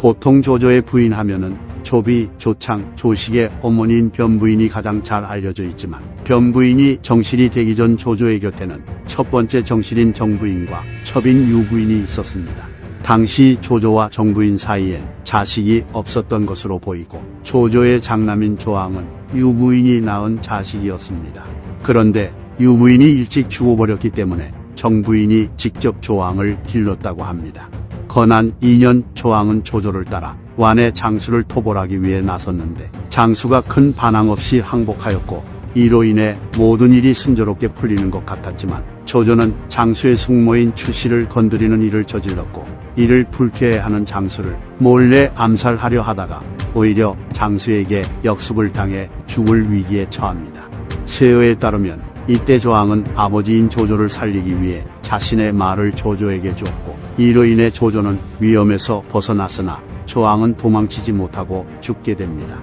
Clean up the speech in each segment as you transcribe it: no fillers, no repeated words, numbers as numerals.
보통 조조의 부인하면은 조비, 조창, 조식의 어머니인 변부인이 가장 잘 알려져 있지만 변부인이 정실이 되기 전 조조의 곁에는 첫 번째 정실인 정부인과 첩인 유부인이 있었습니다. 당시 조조와 정부인 사이엔 자식이 없었던 것으로 보이고 조조의 장남인 조항은 유부인이 낳은 자식이었습니다. 그런데 유부인이 일찍 죽어버렸기 때문에 정부인이 직접 조항을 길렀다고 합니다. 건한 2년 조항은 조조를 따라 완의 장수를 토벌하기 위해 나섰는데 장수가 큰 반항 없이 항복하였고 이로 인해 모든 일이 순조롭게 풀리는 것 같았지만 조조는 장수의 숙모인 추씨를 건드리는 일을 저질렀고 이를 불쾌해하는 장수를 몰래 암살하려 하다가 오히려 장수에게 역습을 당해 죽을 위기에 처합니다. 세어에 따르면 이때 조항은 아버지인 조조를 살리기 위해 자신의 말을 조조에게 주었고 이로 인해 조조는 위험에서 벗어났으나 조항은 도망치지 못하고 죽게 됩니다.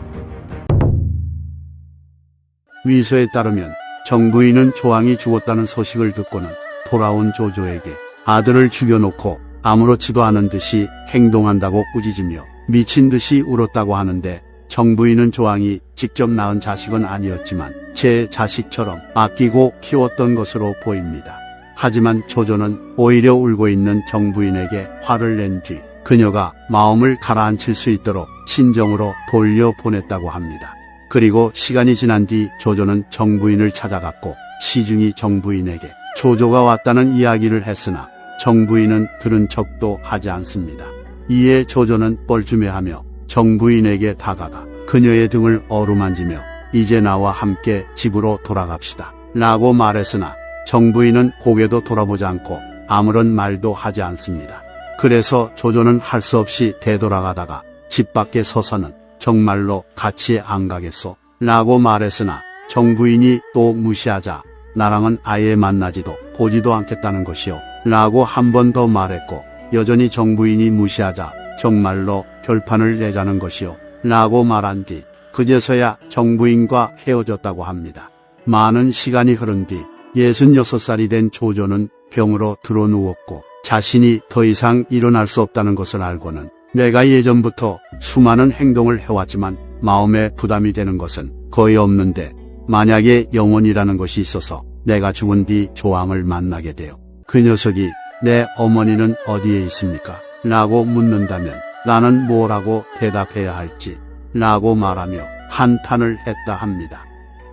위서에 따르면 정부인은 조항이 죽었다는 소식을 듣고는 돌아온 조조에게 아들을 죽여놓고 아무렇지도 않은 듯이 행동한다고 꾸짖으며 미친 듯이 울었다고 하는데 정부인은 조항이 직접 낳은 자식은 아니었지만 제 자식처럼 아끼고 키웠던 것으로 보입니다. 하지만 조조는 오히려 울고 있는 정부인에게 화를 낸 뒤 그녀가 마음을 가라앉힐 수 있도록 친정으로 돌려보냈다고 합니다. 그리고 시간이 지난 뒤 조조는 정부인을 찾아갔고 시중이 정부인에게 조조가 왔다는 이야기를 했으나 정부인은 들은 척도 하지 않습니다. 이에 조조는 뻘쭘해하며 정부인에게 다가가 그녀의 등을 어루만지며 이제 나와 함께 집으로 돌아갑시다 라고 말했으나 정부인은 고개도 돌아보지 않고 아무런 말도 하지 않습니다. 그래서 조조는 할 수 없이 되돌아가다가 집 밖에 서서는 정말로 같이 안 가겠소 라고 말했으나 정부인이 또 무시하자 나랑은 아예 만나지도 보지도 않겠다는 것이요 라고 한 번 더 말했고 여전히 정부인이 무시하자 정말로 결판을 내자는 것이요 라고 말한 뒤 그제서야 정부인과 헤어졌다고 합니다. 많은 시간이 흐른 뒤 66살이 된 조조는 병으로 드러누웠고 자신이 더 이상 일어날 수 없다는 것을 알고는 내가 예전부터 수많은 행동을 해왔지만 마음에 부담이 되는 것은 거의 없는데 만약에 영혼이라는 것이 있어서 내가 죽은 뒤 조항을 만나게 되어 그 녀석이 내 어머니는 어디에 있습니까? 라고 묻는다면 나는 뭐라고 대답해야 할지 라고 말하며 한탄을 했다 합니다.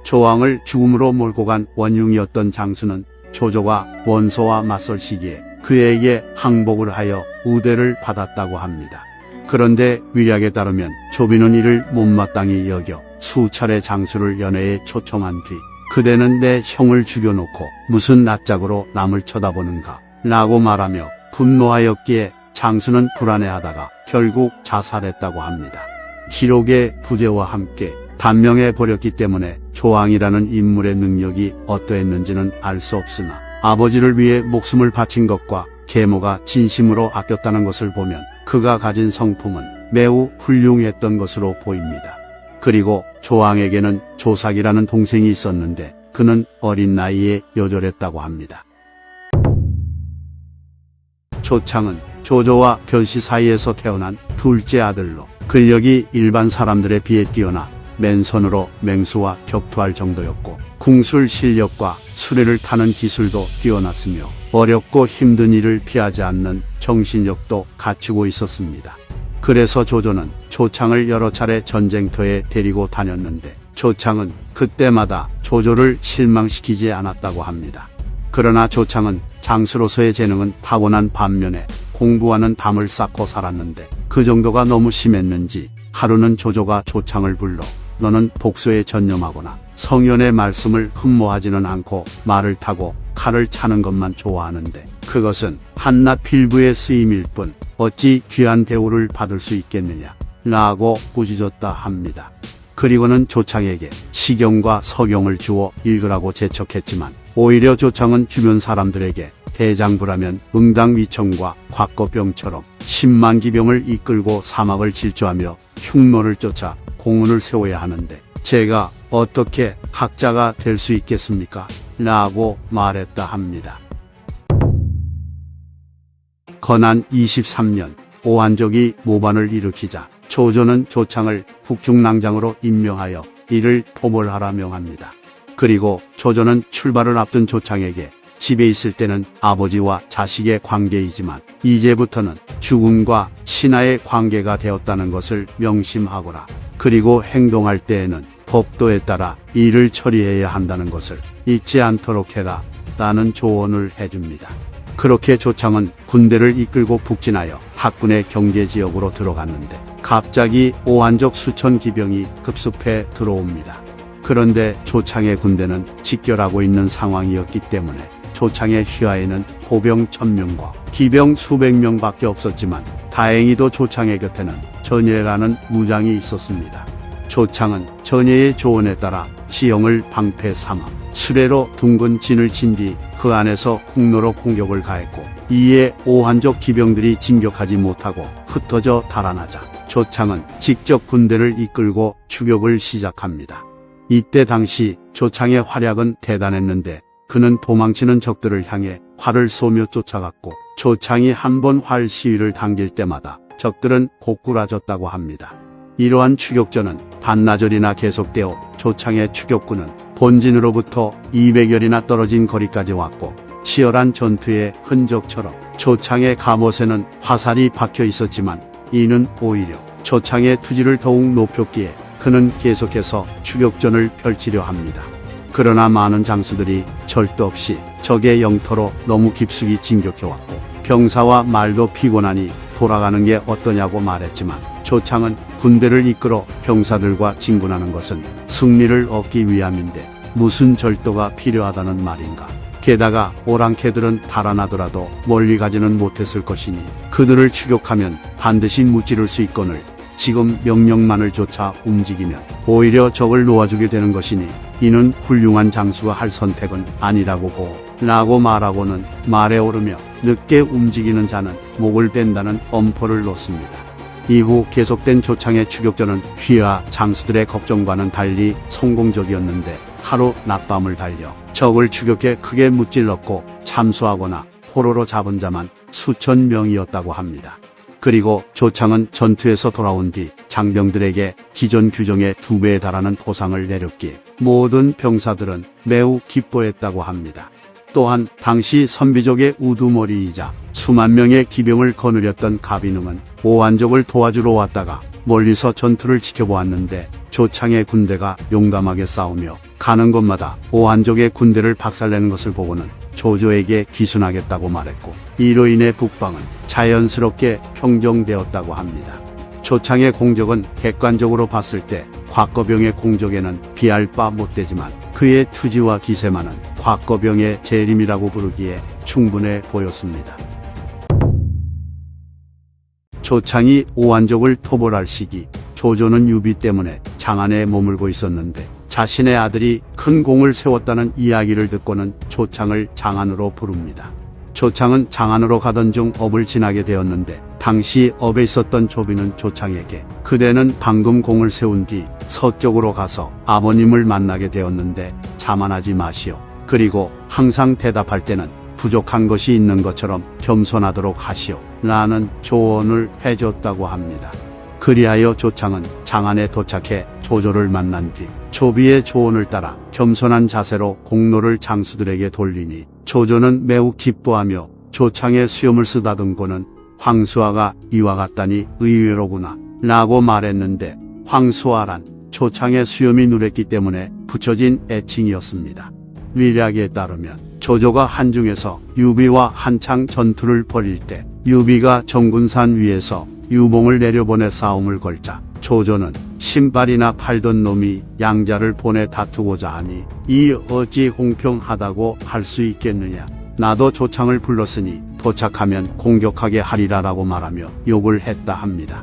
조항을 죽음으로 몰고 간 원흉이었던 장수는 조조가 원소와 맞설 시기에 그에게 항복을 하여 우대를 받았다고 합니다. 그런데 위략에 따르면 조비는 이를 못마땅히 여겨 수차례 장수를 연애에 초청한 뒤 그대는 내 형을 죽여놓고 무슨 낯짝으로 남을 쳐다보는가 라고 말하며 분노하였기에 장수는 불안해하다가 결국 자살했다고 합니다. 기록의 부재와 함께 단명해 버렸기 때문에 조항이라는 인물의 능력이 어떠했는지는 알 수 없으나 아버지를 위해 목숨을 바친 것과 계모가 진심으로 아꼈다는 것을 보면 그가 가진 성품은 매우 훌륭했던 것으로 보입니다. 그리고 조항에게는 조삭이라는 동생이 있었는데 그는 어린 나이에 요절했다고 합니다. 조창은 조조와 별씨 사이에서 태어난 둘째 아들로 근력이 일반 사람들에 비해 뛰어나 맨손으로 맹수와 격투할 정도였고 궁술 실력과 수레를 타는 기술도 뛰어났으며 어렵고 힘든 일을 피하지 않는 정신력도 갖추고 있었습니다. 그래서 조조는 조창을 여러 차례 전쟁터에 데리고 다녔는데 조창은 그때마다 조조를 실망시키지 않았다고 합니다. 그러나 조창은 장수로서의 재능은 타고난 반면에 공부하는 담을 쌓고 살았는데 그 정도가 너무 심했는지 하루는 조조가 조창을 불러 너는 복수에 전념하거나 성현의 말씀을 흠모하지는 않고 말을 타고 칼을 차는 것만 좋아하는데 그것은 한낱 필부의 쓰임일 뿐 어찌 귀한 대우를 받을 수 있겠느냐 라고 꾸짖었다 합니다. 그리고는 조창에게 시경과 서경을 주어 읽으라고 재촉했지만 오히려 조창은 주변 사람들에게 대장부라면 응당위청과 곽거병처럼 10만 기병을 이끌고 사막을 질주하며 흉노를 쫓아 공훈을 세워야 하는데 제가 어떻게 학자가 될 수 있겠습니까? 라고 말했다 합니다. 건한 23년 오한족이 모반을 일으키자 조조는 조창을 북중랑장으로 임명하여 이를 토벌하라 명합니다. 그리고 조조는 출발을 앞둔 조창에게 집에 있을 때는 아버지와 자식의 관계이지만 이제부터는 죽음과 신하의 관계가 되었다는 것을 명심하거라. 그리고 행동할 때에는 법도에 따라 일을 처리해야 한다는 것을 잊지 않도록 해라. 라는 조언을 해줍니다. 그렇게 조창은 군대를 이끌고 북진하여 학군의 경계지역으로 들어갔는데 갑자기 오한족 수천 기병이 급습해 들어옵니다. 그런데 조창의 군대는 직결하고 있는 상황이었기 때문에 조창의 휘하에는 보병 1000명과 기병 수백 명밖에 없었지만 다행히도 조창의 곁에는 전예라는 무장이 있었습니다. 조창은 전예의 조언에 따라 지형을 방패 삼아 수레로 둥근 진을 친 뒤 그 안에서 국로로 공격을 가했고 이에 오한족 기병들이 진격하지 못하고 흩어져 달아나자 조창은 직접 군대를 이끌고 추격을 시작합니다. 이때 당시 조창의 활약은 대단했는데 그는 도망치는 적들을 향해 활을 쏘며 쫓아갔고 조창이 한 번 활 시위를 당길 때마다 적들은 고꾸라졌다고 합니다. 이러한 추격전은 반나절이나 계속되어 조창의 추격군은 본진으로부터 200여리나 떨어진 거리까지 왔고 치열한 전투의 흔적처럼 조창의 갑옷에는 화살이 박혀 있었지만 이는 오히려 조창의 투지를 더욱 높였기에 그는 계속해서 추격전을 펼치려 합니다. 그러나 많은 장수들이 절도 없이 적의 영토로 너무 깊숙이 진격해왔고 병사와 말도 피곤하니 돌아가는 게 어떠냐고 말했지만 조창은 군대를 이끌어 병사들과 진군하는 것은 승리를 얻기 위함인데 무슨 절도가 필요하다는 말인가. 게다가 오랑캐들은 달아나더라도 멀리 가지는 못했을 것이니 그들을 추격하면 반드시 무찌를 수 있거늘 지금 명령만을 쫓아 움직이면 오히려 적을 놓아주게 되는 것이니 이는 훌륭한 장수가 할 선택은 아니라고 보오 라고 말하고는 말에 오르며 늦게 움직이는 자는 목을 뺀다는 엄포를 놓습니다. 이후 계속된 조창의 추격전은 휘하 장수들의 걱정과는 달리 성공적이었는데 하루 낮밤을 달려 적을 추격해 크게 무찔렀고 참수하거나 포로로 잡은 자만 수천 명이었다고 합니다. 그리고 조창은 전투에서 돌아온 뒤 장병들에게 기존 규정의 2배에 달하는 포상을 내렸기에 모든 병사들은 매우 기뻐했다고 합니다. 또한 당시 선비족의 우두머리이자 수만 명의 기병을 거느렸던 가비능은 오한족을 도와주러 왔다가 멀리서 전투를 지켜보았는데 조창의 군대가 용감하게 싸우며 가는 곳마다 오한족의 군대를 박살내는 것을 보고는 조조에게 귀순하겠다고 말했고 이로 인해 북방은 자연스럽게 평정되었다고 합니다. 조창의 공적은 객관적으로 봤을 때 곽거병의 공적에는 비할 바 못되지만 그의 투지와 기세만은 곽거병의 재림이라고 부르기에 충분해 보였습니다. 조창이 오한족을 토벌할 시기 조조는 유비 때문에 장안에 머물고 있었는데 자신의 아들이 큰 공을 세웠다는 이야기를 듣고는 조창을 장안으로 부릅니다. 조창은 장안으로 가던 중 업을 지나게 되었는데 당시 업에 있었던 조비는 조창에게 그대는 방금 공을 세운 뒤 서쪽으로 가서 아버님을 만나게 되었는데 자만하지 마시오. 그리고 항상 대답할 때는 부족한 것이 있는 것처럼 겸손하도록 하시오. 라는 조언을 해줬다고 합니다. 그리하여 조창은 장안에 도착해 조조를 만난 뒤 조비의 조언을 따라 겸손한 자세로 공로를 장수들에게 돌리니 조조는 매우 기뻐하며 조창의 수염을 쓰다듬고는 황수아가 이와 같다니 의외로구나 라고 말했는데 황수아란 조창의 수염이 누랬기 때문에 붙여진 애칭이었습니다. 위략에 따르면 조조가 한중에서 유비와 한창 전투를 벌일 때 유비가 정군산 위에서 유봉을 내려보내 싸움을 걸자 조조는 신발이나 팔던 놈이 양자를 보내 다투고자 하니 이 어찌 공평하다고 할 수 있겠느냐. 나도 조창을 불렀으니 도착하면 공격하게 하리라라고 말하며 욕을 했다 합니다.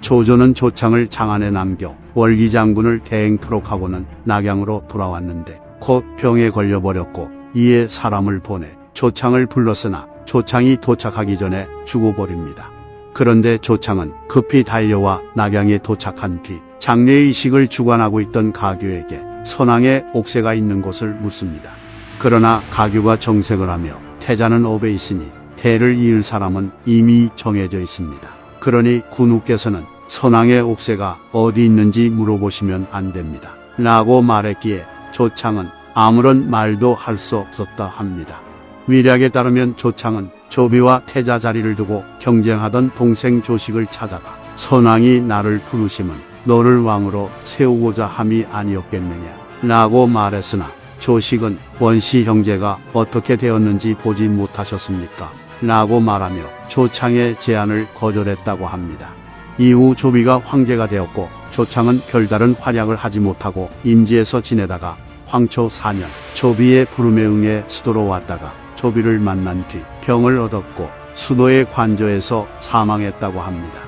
조조는 조창을 장안에 남겨 월기 장군을 대행토록 하고는 낙양으로 돌아왔는데 곧 병에 걸려버렸고 이에 사람을 보내 조창을 불렀으나 조창이 도착하기 전에 죽어버립니다. 그런데 조창은 급히 달려와 낙양에 도착한 뒤 장례의식을 주관하고 있던 가교에게 선왕의 옥새가 있는 곳을 묻습니다. 그러나 가교가 정색을 하며 태자는 업에 있으니 대를 이을 사람은 이미 정해져 있습니다. 그러니 군우께서는 선왕의 옥새가 어디 있는지 물어보시면 안 됩니다. 라고 말했기에 조창은 아무런 말도 할 수 없었다 합니다. 위략에 따르면 조창은 조비와 태자 자리를 두고 경쟁하던 동생 조식을 찾아가 선왕이 나를 부르심은 너를 왕으로 세우고자 함이 아니었겠느냐 라고 말했으나 조식은 원시 형제가 어떻게 되었는지 보지 못하셨습니까? 라고 말하며 조창의 제안을 거절했다고 합니다. 이후 조비가 황제가 되었고 조창은 별다른 활약을 하지 못하고 임지에서 지내다가 황초 4년 조비의 부름에 응해 수도로 왔다가 조비를 만난 뒤 병을 얻었고 수도의 관저에서 사망했다고 합니다.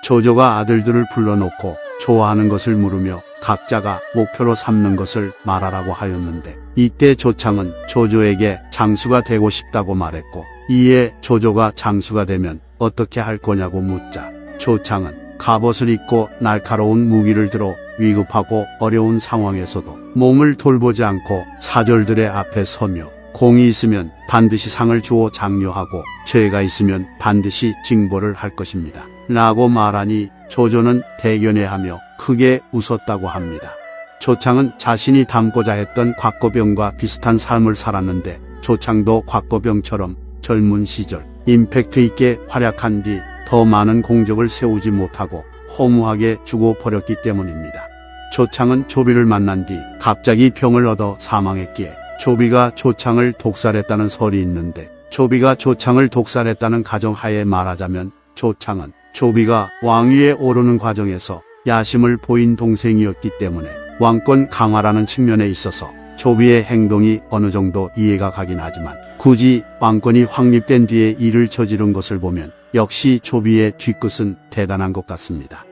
조조가 아들들을 불러놓고 좋아하는 것을 물으며 각자가 목표로 삼는 것을 말하라고 하였는데 이때 조창은 조조에게 장수가 되고 싶다고 말했고 이에 조조가 장수가 되면 어떻게 할 거냐고 묻자 조창은 갑옷을 입고 날카로운 무기를 들어 위급하고 어려운 상황에서도 몸을 돌보지 않고 사절들의 앞에 서며 공이 있으면 반드시 상을 주어 장려하고 죄가 있으면 반드시 징벌을 할 것입니다. 라고 말하니 조조는 대견해하며 크게 웃었다고 합니다. 조창은 자신이 닮고자 했던 곽거병과 비슷한 삶을 살았는데 조창도 곽거병처럼 젊은 시절 임팩트 있게 활약한 뒤 더 많은 공적을 세우지 못하고 허무하게 죽어버렸기 때문입니다. 조창은 조비를 만난 뒤 갑자기 병을 얻어 사망했기에 조비가 조창을 독살했다는 설이 있는데 조비가 조창을 독살했다는 가정하에 말하자면 조창은 조비가 왕위에 오르는 과정에서 야심을 보인 동생이었기 때문에 왕권 강화라는 측면에 있어서 조비의 행동이 어느 정도 이해가 가긴 하지만 굳이 왕권이 확립된 뒤에 일을 저지른 것을 보면 역시 조비의 뒤끝은 대단한 것 같습니다.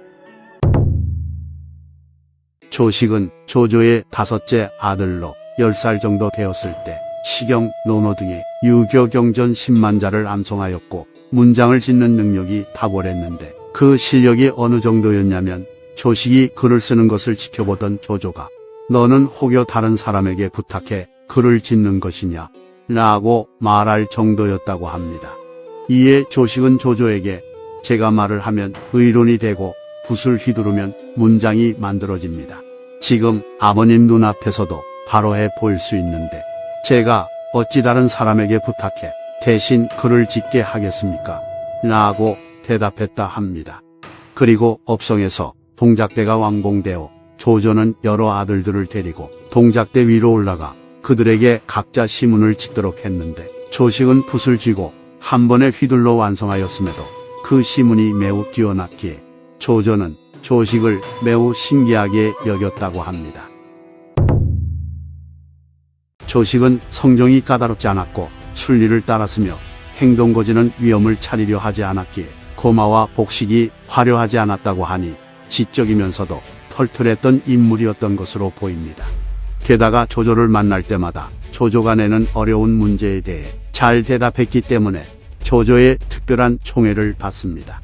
조식은 조조의 5째 아들로 10살 정도 되었을 때 시경, 논어 등의 유교 경전 10만자를 암송하였고 문장을 짓는 능력이 탁월했는데 그 실력이 어느 정도였냐면 조식이 글을 쓰는 것을 지켜보던 조조가 너는 혹여 다른 사람에게 부탁해 글을 짓는 것이냐 라고 말할 정도였다고 합니다. 이에 조식은 조조에게 제가 말을 하면 의론이 되고 붓을 휘두르면 문장이 만들어집니다. 지금 아버님 눈앞에서도 바로해 보일 수 있는데 제가 어찌 다른 사람에게 부탁해 대신 글을 짓게 하겠습니까? 라고 대답했다 합니다. 그리고 업성에서 동작대가 완공되어 조조는 여러 아들들을 데리고 동작대 위로 올라가 그들에게 각자 시문을 짓도록 했는데 조식은 붓을 쥐고 한 번에 휘둘러 완성하였음에도 그 시문이 매우 뛰어났기에 조조는 조식을 매우 신기하게 여겼다고 합니다. 조식은 성정이 까다롭지 않았고 순리를 따랐으며 행동거지는 위험을 차리려 하지 않았기에 고마와 복식이 화려하지 않았다고 하니 지적이면서도 털털했던 인물이었던 것으로 보입니다. 게다가 조조를 만날 때마다 조조가 내는 어려운 문제에 대해 잘 대답했기 때문에 조조의 특별한 총애를 받습니다.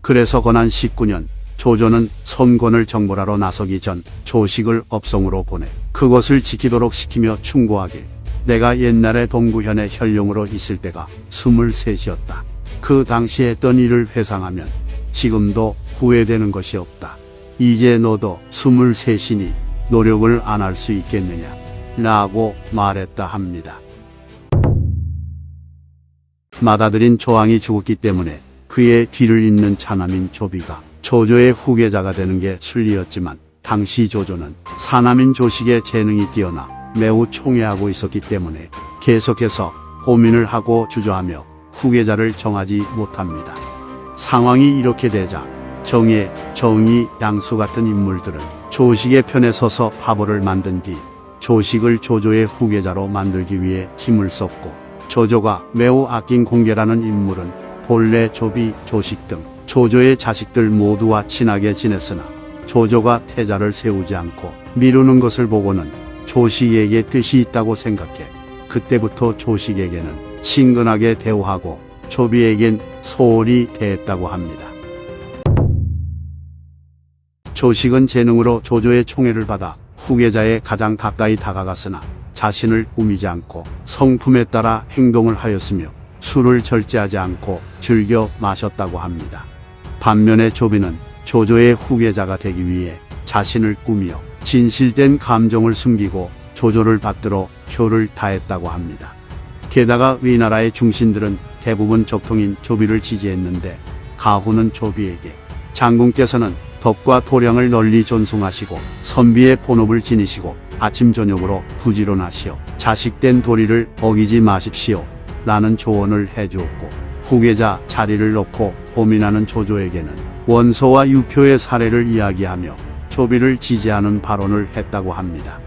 그래서 건한 19년 조조는 선권을 정벌하러 나서기 전 조식을 업성으로 보내 그것을 지키도록 시키며 충고하길 내가 옛날에 동구현의 현령으로 있을 때가 23이었다. 그 당시 했던 일을 회상하면 지금도 후회되는 것이 없다. 이제 너도 23이니 노력을 안 할 수 있겠느냐 라고 말했다 합니다. 맏아들인 조왕이 죽었기 때문에 그의 뒤를 잇는 차남인 조비가 조조의 후계자가 되는 게 순리였지만 당시 조조는 사남인 조식의 재능이 뛰어나 매우 총애하고 있었기 때문에 계속해서 고민을 하고 주저하며 후계자를 정하지 못합니다. 상황이 이렇게 되자 정예, 정의, 양수 같은 인물들은 조식의 편에 서서 바보를 만든 뒤 조식을 조조의 후계자로 만들기 위해 힘을 썼고 조조가 매우 아낀 공계라는 인물은 본래 조비, 조식 등 조조의 자식들 모두와 친하게 지냈으나 조조가 태자를 세우지 않고 미루는 것을 보고는 조식에게 뜻이 있다고 생각해 그때부터 조식에게는 친근하게 대우하고 조비에겐 소홀히 대했다고 합니다. 조식은 재능으로 조조의 총애를 받아 후계자에 가장 가까이 다가갔으나 자신을 꾸미지 않고 성품에 따라 행동을 하였으며 술을 절제하지 않고 즐겨 마셨다고 합니다. 반면에 조비는 조조의 후계자가 되기 위해 자신을 꾸미어 진실된 감정을 숨기고 조조를 받들어 효를 다했다고 합니다. 게다가 위나라의 중신들은 대부분 적통인 조비를 지지했는데 가후는 조비에게 장군께서는 덕과 도량을 널리 존숭하시고 선비의 본업을 지니시고 아침 저녁으로 부지런하시어 자식된 도리를 어기지 마십시오 라는 조언을 해주었고, 후계자 자리를 놓고 고민하는 조조에게는 원소와 유표의 사례를 이야기하며 조비를 지지하는 발언을 했다고 합니다.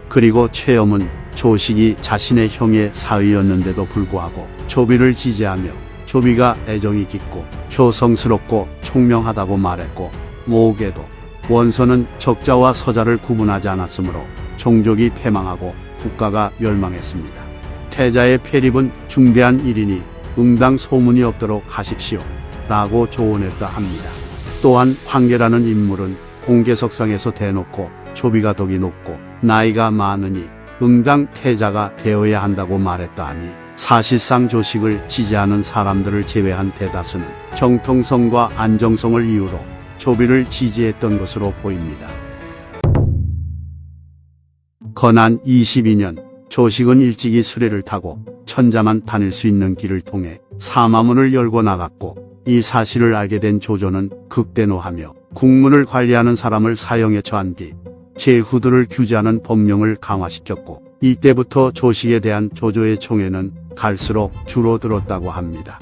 그리고 최엄은 조식이 자신의 형의 사위였는데도 불구하고 조비를 지지하며 조비가 애정이 깊고 효성스럽고 총명하다고 말했고, 모옥에도 원소는 적자와 서자를 구분하지 않았으므로 종족이 패망하고 국가가 멸망했습니다. 태자의 폐립은 중대한 일이니 응당 소문이 없도록 하십시오 라고 조언했다 합니다. 또한 황계라는 인물은 공개석상에서 대놓고 조비가 덕이 높고 나이가 많으니 응당 태자가 되어야 한다고 말했다 하니, 사실상 조식을 지지하는 사람들을 제외한 대다수는 정통성과 안정성을 이유로 조비를 지지했던 것으로 보입니다. 건안 22년 조식은 일찍이 수레를 타고 천자만 다닐 수 있는 길을 통해 사마문을 열고 나갔고, 이 사실을 알게 된 조조는 극대노하며 국문을 관리하는 사람을 사형에 처한 뒤 제후들을 규제하는 법령을 강화시켰고, 이때부터 조식에 대한 조조의 총애는 갈수록 줄어들었다고 합니다.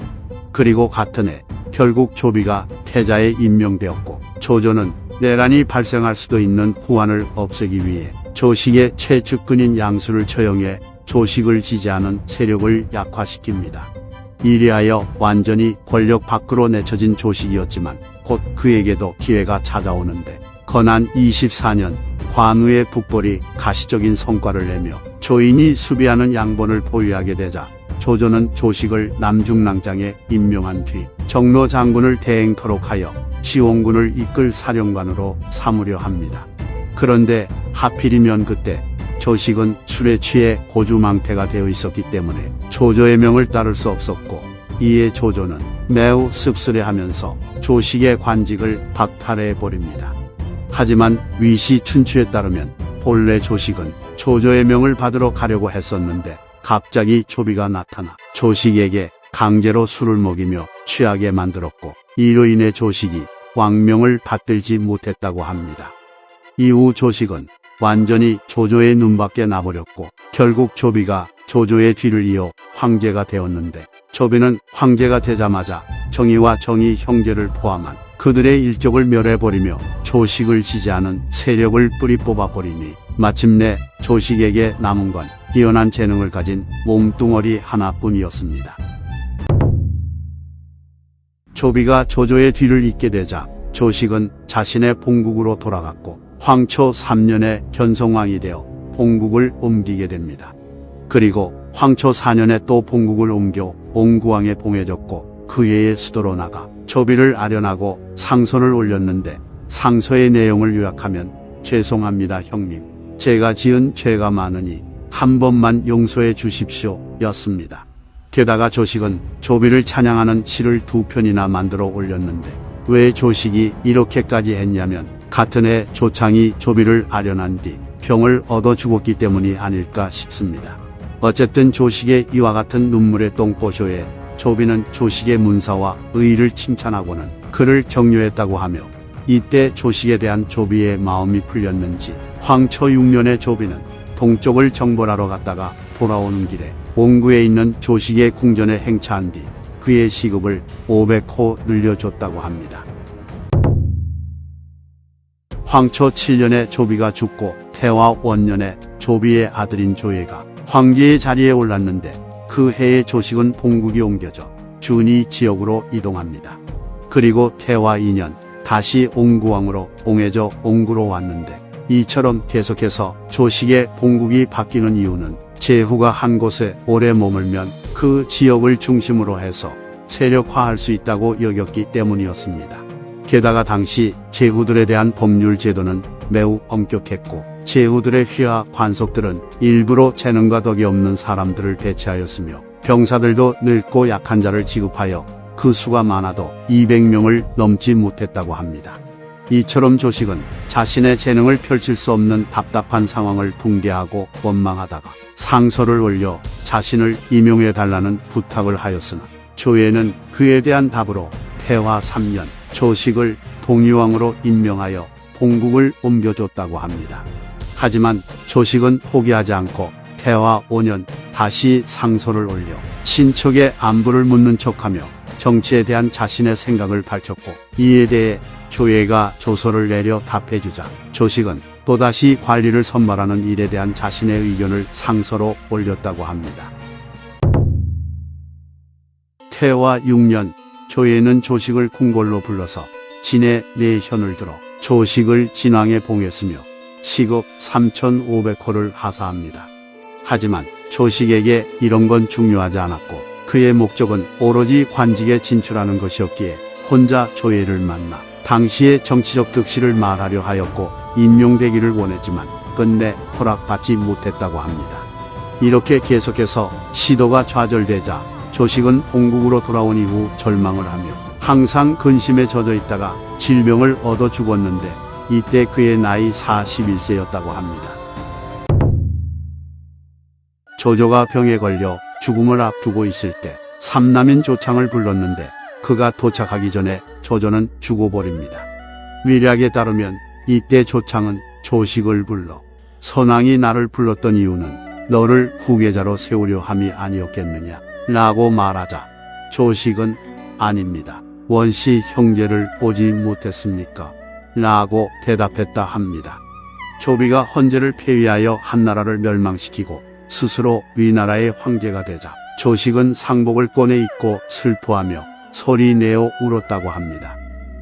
그리고 같은 해 결국 조비가 태자에 임명되었고, 조조는 내란이 발생할 수도 있는 후환을 없애기 위해 조식의 최측근인 양수를 처형해 조식을 지지하는 세력을 약화시킵니다. 이리하여 완전히 권력 밖으로 내쳐진 조식이었지만 곧 그에게도 기회가 찾아오는데, 건안 24년 관우의 북벌이 가시적인 성과를 내며 조인이 수비하는 양본을 보유하게 되자 조조는 조식을 남중랑장에 임명한 뒤 정로 장군을 대행토록 하여 지원군을 이끌 사령관으로 삼으려 합니다. 그런데 하필이면 그때 조식은 술에 취해 고주망태가 되어 있었기 때문에 조조의 명을 따를 수 없었고, 이에 조조는 매우 씁쓸해하면서 조식의 관직을 박탈해버립니다. 하지만 위시 춘추에 따르면 본래 조식은 조조의 명을 받으러 가려고 했었는데 갑자기 조비가 나타나 조식에게 강제로 술을 먹이며 취하게 만들었고, 이로 인해 조식이 왕명을 받들지 못했다고 합니다. 이후 조식은 완전히 조조의 눈밖에 나버렸고, 결국 조비가 조조의 뒤를 이어 황제가 되었는데, 조비는 황제가 되자마자 정의와 정의 형제를 포함한 그들의 일족을 멸해버리며 조식을 지지하는 세력을 뿌리 뽑아버리니 마침내 조식에게 남은 건 뛰어난 재능을 가진 몸뚱어리 하나뿐이었습니다. 조비가 조조의 뒤를 잇게 되자 조식은 자신의 본국으로 돌아갔고, 황초 3년에 견성왕이 되어 본국을 옮기게 됩니다. 그리고 황초 4년에 또 본국을 옮겨 옹구왕에 봉해졌고, 그 해에 수도로 나가 조비를 아련하고 상소를 올렸는데, 상소의 내용을 요약하면 죄송합니다 형님, 제가 지은 죄가 많으니 한 번만 용서해 주십시오 였습니다. 게다가 조식은 조비를 찬양하는 시를 2편이나 만들어 올렸는데, 왜 조식이 이렇게까지 했냐면 같은 해 조창이 조비를 아련한 뒤 병을 얻어 죽었기 때문이 아닐까 싶습니다. 어쨌든 조식의 이와 같은 눈물의 똥꼬쇼에 조비는 조식의 문사와 의의를 칭찬하고는 그를 격려했다고 하며, 이때 조식에 대한 조비의 마음이 풀렸는지 황초 6년에 조비는 동쪽을 정벌하러 갔다가 돌아오는 길에 옹구에 있는 조식의 궁전에 행차한 뒤 그의 시급을 500호 늘려줬다고 합니다. 황초 7년에 조비가 죽고 태화 원년에 조비의 아들인 조예가 황제의 자리에 올랐는데, 그 해에 조식은 본국이 옮겨져 준이 지역으로 이동합니다. 그리고 태화 2년 다시 옹구왕으로 봉해져 옹구로 왔는데, 이처럼 계속해서 조식의 본국이 바뀌는 이유는 제후가 한 곳에 오래 머물면 그 지역을 중심으로 해서 세력화할 수 있다고 여겼기 때문이었습니다. 게다가 당시 제후들에 대한 법률 제도는 매우 엄격했고, 제후들의 휘하 관속들은 일부러 재능과 덕이 없는 사람들을 배치하였으며 병사들도 늙고 약한 자를 지급하여 그 수가 많아도 200명을 넘지 못했다고 합니다. 이처럼 조식은 자신의 재능을 펼칠 수 없는 답답한 상황을 붕괴하고 원망하다가 상소를 올려 자신을 임용해달라는 부탁을 하였으나 조예는 그에 대한 답으로 태화 3년 조식을 동의왕으로 임명하여 본국을 옮겨줬다고 합니다. 하지만 조식은 포기하지 않고 태화 5년 다시 상소를 올려 친척의 안부를 묻는 척하며 정치에 대한 자신의 생각을 밝혔고 이에 대해 조예가 조서를 내려 답해주자 조식은 또다시 관리를 선발하는 일에 대한 자신의 의견을 상서로 올렸다고 합니다. 태화 6년 조예는 조식을 궁궐로 불러서 진의 내현을 들어 조식을 진왕에 봉했으며 시급 3,500호를 하사합니다. 하지만 조식에게 이런 건 중요하지 않았고 그의 목적은 오로지 관직에 진출하는 것이었기에 혼자 조예를 만나 당시의 정치적 득실을 말하려 하였고 임명되기를 원했지만 끝내 허락받지 못했다고 합니다. 이렇게 계속해서 시도가 좌절되자 조식은 본국으로 돌아온 이후 절망을 하며 항상 근심에 젖어 있다가 질병을 얻어 죽었는데 이때 그의 나이 41세였다고 합니다. 조조가 병에 걸려 죽음을 앞두고 있을 때 삼남인 조창을 불렀는데 그가 도착하기 전에 조조는 죽어버립니다. 위략에 따르면 이때 조창은 조식을 불러 선왕이 나를 불렀던 이유는 너를 후계자로 세우려 함이 아니었겠느냐 라고 말하자 조식은 아닙니다. 원시 형제를 보지 못했습니까? 라고 대답했다 합니다. 조비가 헌제를 폐위하여 한나라를 멸망시키고 스스로 위나라의 황제가 되자 조식은 상복을 꺼내 입고 슬퍼하며 소리내어 울었다고 합니다.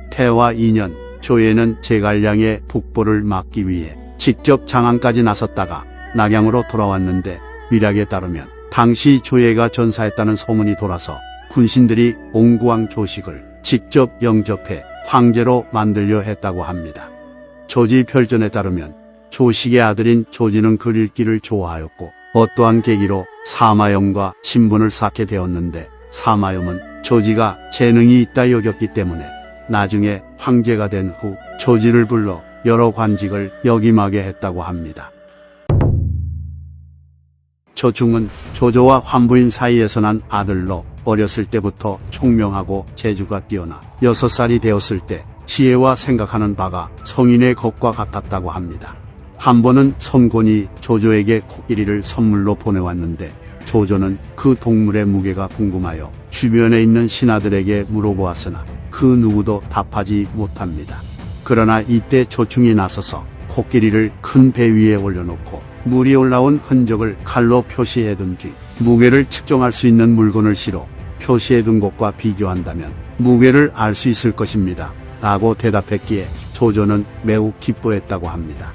태화 2년 조예는 제갈량의 북보를 막기 위해 직접 장안까지 나섰다가 낙양으로 돌아왔는데 위략에 따르면 당시 조예가 전사했다는 소문이 돌아서 군신들이 옹구왕 조식을 직접 영접해 황제로 만들려 했다고 합니다. 조지별전에 따르면 조식의 아들인 조지는 글 읽기를 좋아하였고 어떠한 계기로 사마염과 친분을 쌓게 되었는데 사마염은 조지가 재능이 있다 여겼기 때문에 나중에 황제가 된 후 조지를 불러 여러 관직을 역임하게 했다고 합니다. 조충은 조조와 환부인 사이에서 난 아들로 어렸을 때부터 총명하고 재주가 뛰어나 6살이 되었을 때 지혜와 생각하는 바가 성인의 것과 같았다고 합니다. 한 번은 선곤이 조조에게 코끼리를 선물로 보내왔는데 조조는 그 동물의 무게가 궁금하여 주변에 있는 신하들에게 물어보았으나 그 누구도 답하지 못합니다. 그러나 이때 조충이 나서서 코끼리를 큰 배 위에 올려놓고 물이 올라온 흔적을 칼로 표시해둔 뒤 무게를 측정할 수 있는 물건을 실어 표시해둔 것과 비교한다면 무게를 알 수 있을 것입니다. 라고 대답했기에 조조는 매우 기뻐했다고 합니다.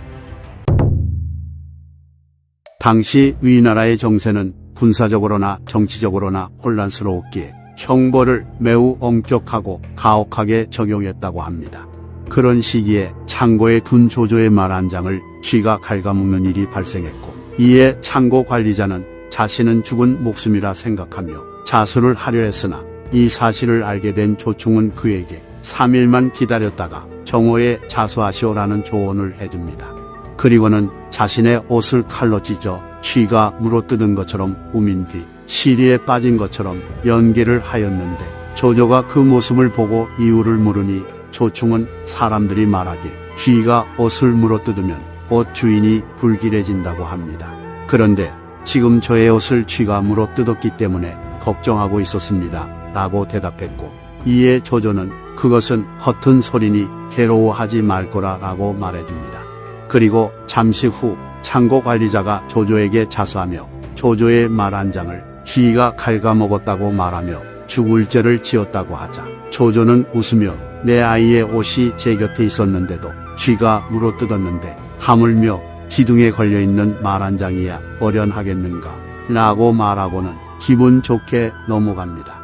당시 위나라의 정세는 군사적으로나 정치적으로나 혼란스러웠기에 형벌을 매우 엄격하고 가혹하게 적용했다고 합니다. 그런 시기에 창고에 둔 조조의 말 한 장을 쥐가 갉아먹는 일이 발생했고 이에 창고 관리자는 자신은 죽은 목숨이라 생각하며 자수를 하려 했으나 이 사실을 알게 된 조충은 그에게 3일만 기다렸다가 정오에 자수하시오라는 조언을 해줍니다. 그리고는 자신의 옷을 칼로 찢어 쥐가 물어뜯은 것처럼 우민 뒤 시리에 빠진 것처럼 연기를 하였는데 조조가 그 모습을 보고 이유를 물으니 조충은 사람들이 말하길 쥐가 옷을 물어뜯으면 옷 주인이 불길해진다고 합니다. 그런데 지금 저의 옷을 쥐가 물어뜯었기 때문에 걱정하고 있었습니다. 라고 대답했고 이에 조조는 그것은 허튼 소리니 괴로워하지 말 거라 라고 말해줍니다. 그리고 잠시 후 창고 관리자가 조조에게 자수하며 조조의 말 한 장을 쥐가 갉아먹었다고 말하며 죽을 죄를 지었다고 하자 조조는 웃으며 내 아이의 옷이 제 곁에 있었는데도 쥐가 물어뜯었는데 하물며 기둥에 걸려있는 말 한 장이야 어련하겠는가 라고 말하고는 기분 좋게 넘어갑니다.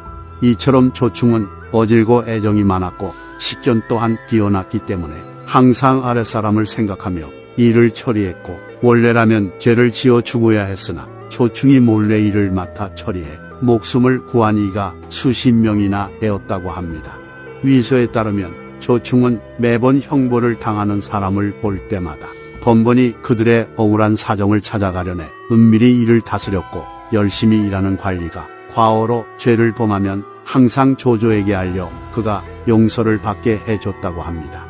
이처럼 조충은 어질고 애정이 많았고 식견 또한 뛰어났기 때문에 항상 아랫사람을 생각하며 일을 처리했고 원래라면 죄를 지어 죽어야 했으나 조충이 몰래 일을 맡아 처리해 목숨을 구한 이가 수십 명이나 되었다고 합니다. 위서에 따르면 조충은 매번 형벌을 당하는 사람을 볼 때마다 번번이 그들의 억울한 사정을 찾아가려내 은밀히 이를 다스렸고 열심히 일하는 관리가 과오로 죄를 범하면 항상 조조에게 알려 그가 용서를 받게 해줬다고 합니다.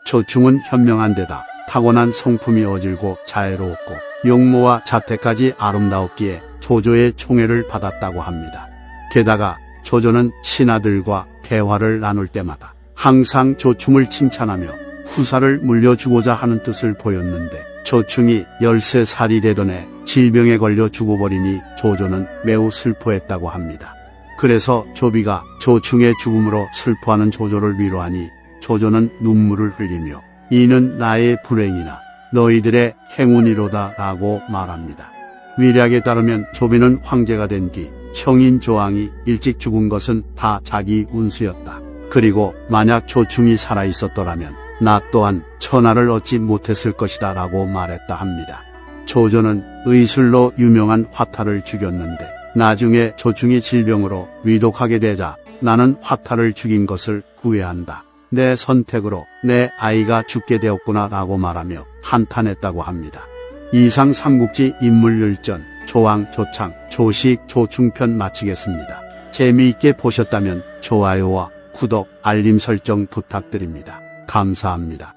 조충은 현명한 데다 타고난 성품이 어질고 자애로웠고 용모와 자태까지 아름다웠기에 조조의 총애를 받았다고 합니다. 게다가 조조는 신하들과 대화를 나눌 때마다 항상 조충을 칭찬하며 후사를 물려주고자 하는 뜻을 보였는데 조충이 13살이 되던 해 질병에 걸려 죽어버리니 조조는 매우 슬퍼했다고 합니다. 그래서 조비가 조충의 죽음으로 슬퍼하는 조조를 위로하니 조조는 눈물을 흘리며 이는 나의 불행이나 너희들의 행운이로다 라고 말합니다. 위략에 따르면 조비는 황제가 된 뒤 형인 조왕이 일찍 죽은 것은 다 자기 운수였다. 그리고 만약 조충이 살아있었더라면 나 또한 천하를 얻지 못했을 것이다 라고 말했다 합니다. 조조는 의술로 유명한 화타를 죽였는데 나중에 조충이 질병으로 위독하게 되자 나는 화타를 죽인 것을 후회한다. 내 선택으로 내 아이가 죽게 되었구나 라고 말하며 한탄했다고 합니다. 이상 삼국지 인물열전 조왕, 조창, 조식, 조충편 마치겠습니다. 재미있게 보셨다면 좋아요와 구독, 알림 설정 부탁드립니다. 감사합니다.